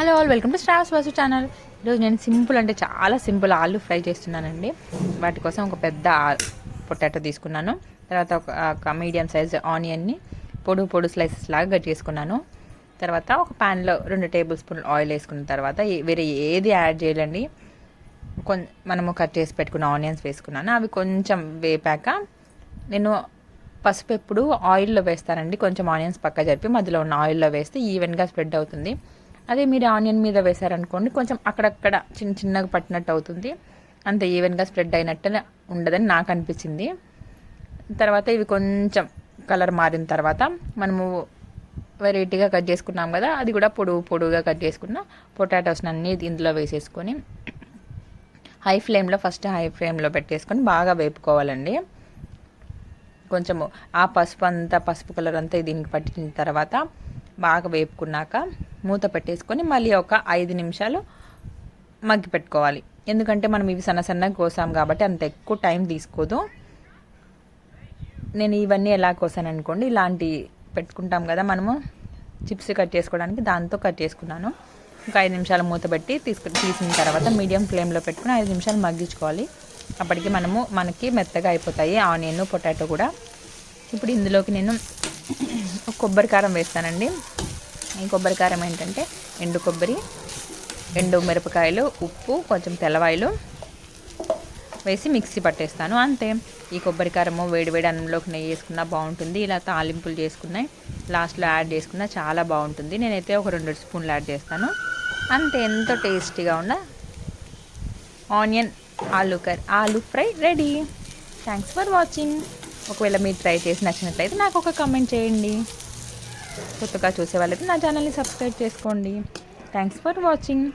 Hello all, welcome to stars Vasu channel. ఈరోజు నేను simple అంటే చాలా సింపుల్ ఆలు ఫ్రై చేస్తున్నానండి. వాటి కోసం ఒక పెద్ద పొటాటో తీసుకున్నాను. తర్వాత ఒక మీడియం సైజ్ ఆనియన్ని పొడు స్లైసెస్ లాగా కట్ చేసుకున్నాను. తర్వాత ఒక ప్యాన్లో 2 టేబుల్ స్పూన్లు ఆయిల్ వేసుకున్న తర్వాత వేరే ఏది యాడ్ చేయాలండి. మనము కట్ చేసి పెట్టుకున్న ఆనియన్స్ వేసుకున్నాను. అవి కొంచెం వేపాక నేను పసుపు ఎప్పుడు ఆయిల్లో వేస్తానండి. కొంచెం ఆనియన్స్ పక్క జరిపి మధ్యలో ఉన్న ఆయిల్లో వేస్తే ఈవెన్గా స్ప్రెడ్ అవుతుంది. అదే మీరు ఆనియన్ మీద వేసారనుకోండి, కొంచెం అక్కడక్కడ చిన్నగా పట్టినట్టు అవుతుంది. అంత ఈవెన్గా స్ప్రెడ్ అయినట్టు ఉండదని నాకు అనిపించింది. తర్వాత ఇవి కొంచెం కలర్ మారిన తర్వాత మనము వెరైటీగా కట్ చేసుకున్నాం కదా, అది కూడా పొడువుగా కట్ చేసుకున్న పొటాటోస్ని అన్నీ ఇందులో వేసేసుకొని హై ఫ్లేమ్లో పెట్టేసుకొని బాగా వేపుకోవాలండి. కొంచెము ఆ పసుపు కలర్ అంతా దీనికి పట్టిన తర్వాత బాగా వేపుకున్నాక మూత పెట్టేసుకొని మళ్ళీ ఒక 5 నిమిషాలు మగ్గి పెట్టుకోవాలి. ఎందుకంటే మనం ఇవి సన్నగా కోసాం కాబట్టి అంత ఎక్కువ టైం తీసుకోదు. నేను ఇవన్నీ ఎలా కోసాను అనుకోండి, ఇలాంటి పెట్టుకుంటాం కదా మనము చిప్స్ కట్ చేసుకోవడానికి, దాంతో కట్ చేసుకున్నాను. ఒక 5 నిమిషాలు మూత పెట్టి తీసిన తర్వాత మీడియం ఫ్లేమ్లో పెట్టుకుని 5 నిమిషాలు మగ్గించుకోవాలి. అప్పటికి మనకి మెత్తగా అయిపోతాయి ఆనియన్ పొటాటో కూడా. ఇప్పుడు ఇందులోకి నేను కొబ్బరి కారం వేస్తానండి. ఈ కొబ్బరి కారం ఏంటంటే ఎండు కొబ్బరి, ఎండు మిరపకాయలు, ఉప్పు, కొంచెం తెల్లవాయలు వేసి మిక్సీ పట్టేస్తాను, అంతే. ఈ కొబ్బరి కారము వేడి అన్నంలోకి నెయ్యి వేసుకున్నా బాగుంటుంది. ఇలా తాలింపులు చేసుకున్నాయి లాస్ట్లో యాడ్ చేసుకున్నా చాలా బాగుంటుంది. నేనైతే ఒక 2 స్పూన్లు యాడ్ చేస్తాను, అంతే. ఎంతో టేస్టీగా ఉన్న ఆనియన్ ఆలు fry ready. Thanks for watching. ఒకవేళ మీరు ట్రై చేసి నచ్చినట్లయితే నాకు ఒక కామెంట్ చేయండి. కొత్తగా చూసే వాళ్ళైతే నా ఛానల్ని సబ్స్క్రైబ్ చేసుకోండి. Thanks for watching.